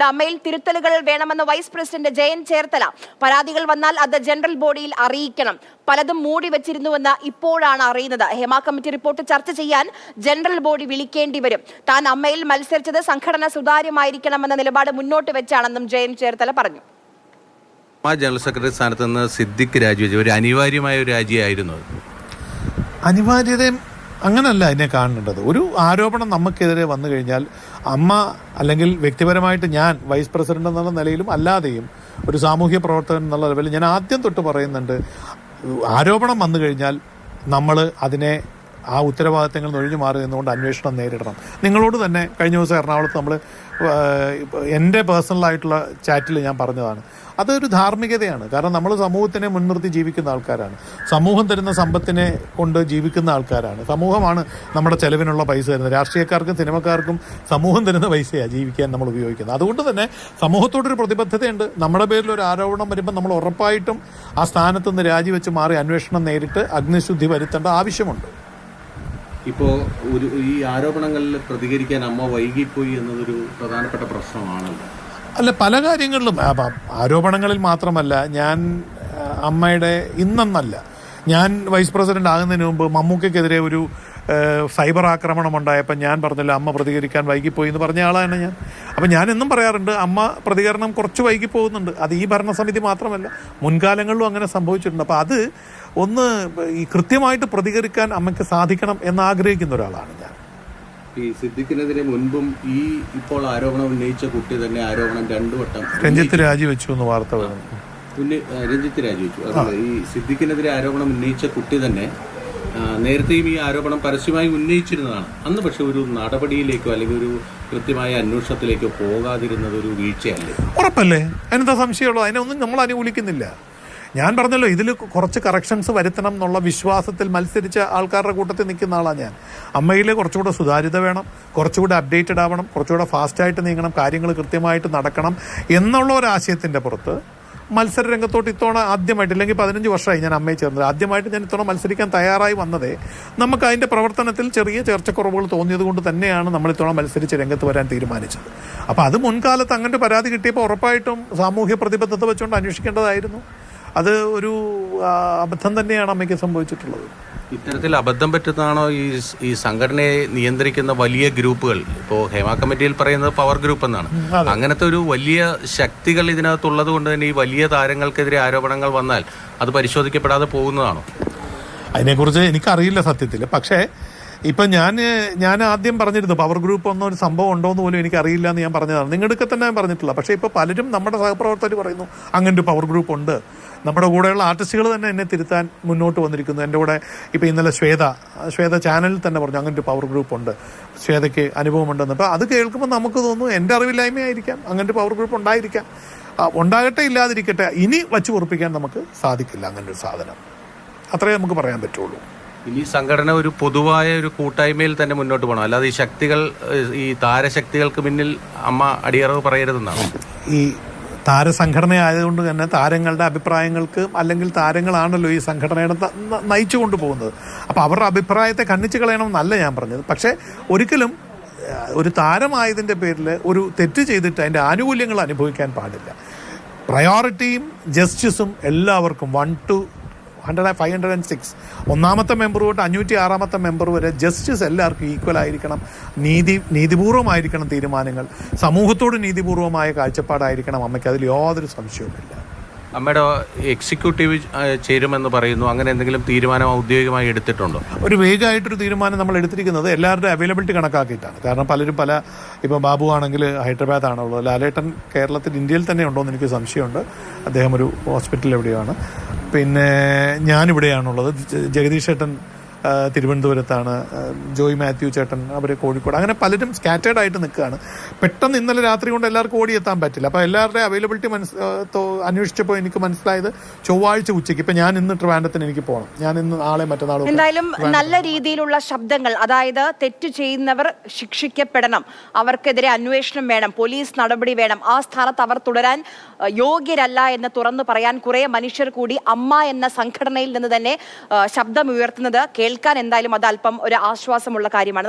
അമ്മയിൽ തിരുത്തലുകൾ വേണമെന്ന് വൈസ് പ്രസിഡന്റ് ജയൻ ചേർത്തല. പരാതികൾ വന്നാൽ അത് ജനറൽ ബോഡിയിൽ അറിയിക്കണം. പലതും മൂടി വെച്ചിരുന്നുവെന്ന് ഇപ്പോഴാണ് അറിയുന്നത്. ഹേമ കമ്മിറ്റി റിപ്പോർട്ട് ചർച്ച ചെയ്യാൻ ജനറൽ ബോഡി വിളിക്കേണ്ടി വരും. താൻ അമ്മയിൽ മത്സരിച്ചത് സംഘടന സുതാര്യമായിരിക്കണമെന്ന നിലപാട് മുന്നോട്ട് വെച്ചാണെന്നും ജയൻ ചേർത്തല പറഞ്ഞു. ജനറൽ സെക്രട്ടറി സ്ഥാനത്ത് നിന്ന് സിദ്ദിഖ് രാജിവെച്ച ഒരു അനിവാര്യമായ ഒരു രാജിയായിരുന്നു. അനിവാര്യതയും അങ്ങനല്ല അതിനെ കാണേണ്ടത്. ഒരു ആരോപണം നമുക്കെതിരെ വന്നു കഴിഞ്ഞാൽ അമ്മ അല്ലെങ്കിൽ വ്യക്തിപരമായിട്ട് ഞാൻ വൈസ് പ്രസിഡന്റ് എന്നുള്ള നിലയിലും അല്ലാതെയും ഒരു സാമൂഹ്യ പ്രവർത്തകൻ എന്നുള്ള ലെവലിൽ ഞാൻ ആദ്യം തൊട്ട് പറയുന്നുണ്ട്, ആരോപണം വന്നു കഴിഞ്ഞാൽ നമ്മൾ അതിനെ ആ ഉത്തരവാദിത്തങ്ങൾ ഒഴിഞ്ഞു മാറി നിന്നുകൊണ്ട് അന്വേഷണം നേരിടണം. നിങ്ങളോട് തന്നെ കഴിഞ്ഞ ദിവസം എറണാകുളത്ത് നമ്മൾ എൻ്റെ പേഴ്സണലായിട്ടുള്ള ചാറ്റിൽ ഞാൻ പറഞ്ഞതാണ്. അതൊരു ധാർമ്മികതയാണ്. കാരണം നമ്മൾ സമൂഹത്തിനെ മുൻനിർത്തി ജീവിക്കുന്ന ആൾക്കാരാണ്. സമൂഹം തരുന്ന സമ്പത്തിനെ കൊണ്ട് ജീവിക്കുന്ന ആൾക്കാരാണ്. സമൂഹമാണ് നമ്മുടെ ചെലവിനുള്ള പൈസ തരുന്നത്. രാഷ്ട്രീയക്കാർക്കും സിനിമക്കാർക്കും സമൂഹം തരുന്ന പൈസയാണ് ജീവിക്കാൻ നമ്മൾ ഉപയോഗിക്കുന്നത്. അതുകൊണ്ട് തന്നെ സമൂഹത്തോടൊരു പ്രതിബദ്ധതയുണ്ട്. നമ്മുടെ പേരിൽ ഒരു ആരോപണം വരുമ്പോൾ നമ്മൾ ഉറപ്പായിട്ടും ആ സ്ഥാനത്ത് നിന്ന് രാജിവെച്ച് മാറി അന്വേഷണം നേരിട്ട് അഗ്നിശുദ്ധി വരുത്തേണ്ട ആവശ്യമുണ്ട്. ഇപ്പോൾ ഈ ആരോപണങ്ങളിൽ പ്രതികരിക്കാൻ അമ്മ വൈകിപ്പോയി എന്നതൊരു പ്രധാനപ്പെട്ട പ്രശ്നമാണല്ലോ. അല്ല, പല കാര്യങ്ങളിലും ആരോപണങ്ങളിൽ മാത്രമല്ല. ഞാൻ അമ്മയുടെ ഇന്നെന്നല്ല, ഞാൻ വൈസ് പ്രസിഡന്റ് ആകുന്നതിന് മുമ്പ് മമ്മൂക്കയ്ക്കെതിരെ ഒരു സൈബർ ആക്രമണം ഉണ്ടായപ്പോൾ ഞാൻ പറഞ്ഞില്ല അമ്മ പ്രതികരിക്കാൻ വൈകിപ്പോയി എന്ന് പറഞ്ഞ ആളാണ് ഞാൻ. അപ്പം ഞാൻ എന്നും പറയാറുണ്ട് അമ്മ പ്രതികരണം കുറച്ച് വൈകി പോകുന്നുണ്ട്. അത് ഈ ഭരണസമിതി മാത്രമല്ല, മുൻകാലങ്ങളിലും അങ്ങനെ സംഭവിച്ചിട്ടുണ്ട്. അപ്പോൾ അത് ഒന്ന് ഈ കൃത്യമായിട്ട് പ്രതികരിക്കാൻ അമ്മയ്ക്ക് സാധിക്കണം എന്നാഗ്രഹിക്കുന്ന ഒരാളാണ് ഞാൻ. ഈ സിദ്ദിഖിനെതിരെ മുൻപും ഈ ഇപ്പോൾ ആരോപണം ഉന്നയിച്ച കുട്ടി തന്നെ ആരോപണം 2 വട്ടം രഞ്ജിത്ത് രാജിവെച്ചു എന്ന് വാർത്ത വരുന്നു. രഞ്ജിത്ത് രാജിവെച്ചു. അതുപോലെ ഈ സിദ്ദിഖിനെതിരെ ആരോപണം ഉന്നയിച്ച കുട്ടി തന്നെ നേരത്തെയും ഈ ആരോപണം പരസ്യമായി ഉന്നയിച്ചിരുന്നതാണ്. അന്ന് പക്ഷെ ഒരു നടപടിയിലേക്കോ അല്ലെങ്കിൽ ഒരു കൃത്യമായ അന്വേഷണത്തിലേക്കോ പോകാതിരുന്നത് ഒരു വീഴ്ചയല്ലേ? ഉറപ്പല്ലേ, അതിനെന്താ സംശയമുള്ളൂ? അതിനൊന്നും നമ്മൾ അനുകൂലിക്കുന്നില്ല. ഞാൻ പറഞ്ഞല്ലോ, ഇതിൽ കുറച്ച് കറക്ഷൻസ് വരുത്തണം എന്നുള്ള വിശ്വാസത്തിൽ മത്സരിച്ച ആൾക്കാരുടെ കൂട്ടത്തിൽ നിൽക്കുന്ന ആളാണ് ഞാൻ. അമ്മയിൽ കുറച്ചുകൂടെ സുതാര്യത വേണം, കുറച്ചുകൂടെ അപ്ഡേറ്റഡ് ആവണം, കുറച്ചുകൂടെ ഫാസ്റ്റായിട്ട് നീങ്ങണം, കാര്യങ്ങൾ കൃത്യമായിട്ട് നടക്കണം എന്നുള്ള ഒരാശയത്തിൻ്റെ പുറത്ത് മത്സര രംഗത്തോട്ട് ഇത്തവണ ആദ്യമായിട്ട്, ഇല്ലെങ്കിൽ 15 വർഷമായി ഞാൻ അമ്മയെ ചേർന്നത്, ആദ്യമായിട്ട് ഞാൻ ഇത്തവണ മത്സരിക്കാൻ തയ്യാറായി വന്നതേ നമുക്ക് അതിൻ്റെ പ്രവർത്തനത്തിൽ ചെറിയ ചേർച്ചക്കുറവുകൾ തോന്നിയത് കൊണ്ട് തന്നെയാണ് നമ്മൾ ഇത്തവണ മത്സരിച്ച് രംഗത്ത് വരാൻ തീരുമാനിച്ചത്. അപ്പോൾ അത് മുൻകാലത്ത് അങ്ങോട്ട് പരാതി കിട്ടിയപ്പോൾ ഉറപ്പായിട്ടും സാമൂഹ്യ പ്രതിബദ്ധത വെച്ചുകൊണ്ട് അന്വേഷിക്കേണ്ടതായിരുന്നു. അത് ഒരു അബദ്ധം തന്നെയാണ് അമ്മയ്ക്ക് സംഭവിച്ചിട്ടുള്ളത്. ഇത്തരത്തിൽ അബദ്ധം പറ്റുന്നതാണോ ഈ സംഘടനയെ നിയന്ത്രിക്കുന്ന വലിയ ഗ്രൂപ്പുകൾ? ഇപ്പോൾ ഹേമ കമ്മിറ്റിയിൽ പറയുന്നത് പവർ ഗ്രൂപ്പ് എന്നാണ്. അങ്ങനത്തെ ഒരു വലിയ ശക്തികൾ ഇതിനകത്തുള്ളത് കൊണ്ട് തന്നെ ഈ വലിയ താരങ്ങൾക്കെതിരെ ആരോപണങ്ങൾ വന്നാൽ അത് പരിശോധിക്കപ്പെടാതെ പോകുന്നതാണോ? അതിനെക്കുറിച്ച് എനിക്കറിയില്ല സത്യത്തിൽ. പക്ഷേ ഇപ്പം ഞാൻ ആദ്യം പറഞ്ഞിരുന്നു പവർ ഗ്രൂപ്പ് എന്നൊരു സംഭവം ഉണ്ടോ എന്ന് പോലും എനിക്കറിയില്ല എന്ന് ഞാൻ പറഞ്ഞതാണ്. നിങ്ങളുടെ തന്നെ ഞാൻ പറഞ്ഞിട്ടില്ല. പക്ഷേ ഇപ്പോൾ പലരും നമ്മുടെ സഹപ്രവർത്തകർ പറയുന്നു അങ്ങനൊരു പവർ ഗ്രൂപ്പ് ഉണ്ട്. നമ്മുടെ കൂടെയുള്ള ആർട്ടിസ്റ്റുകൾ തന്നെ എന്നെ തിരുത്താൻ മുന്നോട്ട് വന്നിരിക്കുന്നു. എൻ്റെ കൂടെ ഇപ്പോൾ ഇന്നലെ ശ്വേത ചാനലിൽ തന്നെ പറഞ്ഞു അങ്ങനൊരു പവർ ഗ്രൂപ്പ് ഉണ്ട്, ശ്വേതയ്ക്ക് അനുഭവമുണ്ടെന്ന്. അപ്പോൾ അത് കേൾക്കുമ്പോൾ നമുക്ക് തോന്നുന്നു എൻ്റെ അറിവില്ലായ്മയായിരിക്കാം, അങ്ങനൊരു പവർ ഗ്രൂപ്പ് ഉണ്ടായിരിക്കാം. ഉണ്ടാകട്ടെ, ഇല്ലാതിരിക്കട്ടെ, ഇനി വച്ച് ഉറപ്പിക്കാൻ നമുക്ക് സാധിക്കില്ല അങ്ങനൊരു സാധനം. അത്രേ നമുക്ക് പറയാൻ പറ്റുള്ളൂ. ഇനി സംഘടന ഒരു പൊതുവായ ഒരു കൂട്ടായ്മയിൽ തന്നെ മുന്നോട്ട് പോകണം, അല്ലാതെ ഈ ശക്തികൾ, ഈ താരശക്തികൾക്ക് പിന്നിൽ അമ്മ അടിയറവ് പറയരുതെന്നാണ്. ഈ താരസംഘടന ആയതുകൊണ്ട് തന്നെ താരങ്ങളുടെ അഭിപ്രായങ്ങൾക്ക്, അല്ലെങ്കിൽ താരങ്ങളാണല്ലോ ഈ സംഘടനയുടെ നയിച്ചു കൊണ്ടുപോകുന്നത്. അപ്പോൾ അവരുടെ അഭിപ്രായത്തെ ഖണ്ഡിച്ച് കളയണമെന്നല്ല ഞാൻ പറഞ്ഞത്. പക്ഷേ ഒരിക്കലും ഒരു താരമായതിൻ്റെ പേരിൽ ഒരു തെറ്റ് ചെയ്തിട്ട് അതിൻ്റെ ആനുകൂല്യങ്ങൾ അനുഭവിക്കാൻ പാടില്ല. പ്രയോറിറ്റിയും ജസ്റ്റിസും എല്ലാവർക്കും 1 to 506 ഒന്നാമത്തെ മെമ്പർ തൊട്ട് 506ാമത്തെ മെമ്പർ വരെ ജസ്റ്റിസ് എല്ലാവർക്കും ഈക്വൽ ആയിരിക്കണം. നീതിപൂർവമായിരിക്കണം തീരുമാനങ്ങൾ, സമൂഹത്തോട് നീതിപൂർവമായ കാഴ്ചപ്പാടായിരിക്കണം അമ്മയ്ക്ക്. അതിൽ യാതൊരു സംശയവുമില്ല. അമ്മയുടെ എക്സിക്യൂട്ടീവ് ചേരുമെന്ന് പറയുന്നു. അങ്ങനെ എന്തെങ്കിലും തീരുമാനം ഔദ്യോഗികമായി എടുത്തിട്ടുണ്ടോ? ഒരു വേഗമായിട്ടൊരു തീരുമാനം നമ്മൾ എടുത്തിരിക്കുന്നത് എല്ലാവരുടെ അവൈലബിലിറ്റി കണക്കാക്കിയിട്ടാണ്. കാരണം പലരും ഇപ്പോൾ ബാബു ആണെങ്കിൽ ഹൈദരാബാദ് ആണുള്ളത്, ലാലേട്ടൻ കേരളത്തിൽ ഇന്ത്യയിൽ തന്നെ ഉണ്ടോ എന്ന് എനിക്ക് സംശയമുണ്ട്. അദ്ദേഹം ഒരു ഹോസ്പിറ്റലിൽ എവിടെയാണ്. പിന്നെ ഞാനിവിടെയാണുള്ളത്, ജഗദീഷ് ചേട്ടൻ തിരുവനന്തപുരത്താണ്, ജോയ് മാത്യു ചേട്ടൻ അവർ കോഴിക്കോട്. അങ്ങനെ പലരും സ്കാറ്റേഡ് ആയിട്ട് നിൽക്കുകയാണ്. പെട്ടെന്ന് ഇന്നലെ രാത്രി കൊണ്ട് എല്ലാവർക്കും ഓടിയെത്താൻ പറ്റില്ല. അപ്പോൾ എല്ലാവരുടെയും അവൈലബിലിറ്റി അന്വേഷിച്ചപ്പോൾ എനിക്ക് മനസ്സിലായത് ചൊവ്വാഴ്ച ഉച്ചയ്ക്ക്, ഇപ്പം ഞാൻ ഇന്ന് ട്രിവാൻഡ്രത്തിന് എനിക്ക് പോകണം. ഞാൻ ഇന്ന് നാളെ മറ്റന്നാളും. എന്തായാലും നല്ല രീതിയിലുള്ള ശബ്ദങ്ങൾ, അതായത് തെറ്റ് ചെയ്യുന്നവർ ശിക്ഷിക്കപ്പെടണം, അവർക്കെതിരെ അന്വേഷണം വേണം, പോലീസ് നടപടി വേണം, ആ സ്ഥാനത്ത് അവർ തുടരാൻ യോഗ്യരല്ല എന്ന് തുറന്നു പറയാൻ കുറെ മനുഷ്യർ കൂടി അമ്മ എന്ന സംഘടനയിൽ നിന്ന് തന്നെ ശബ്ദമുയർത്തുന്നത് കേൾക്കാൻ എന്തായാലും അത് അല്പം ഒരു ആശ്വാസമുള്ള കാര്യമാണ്.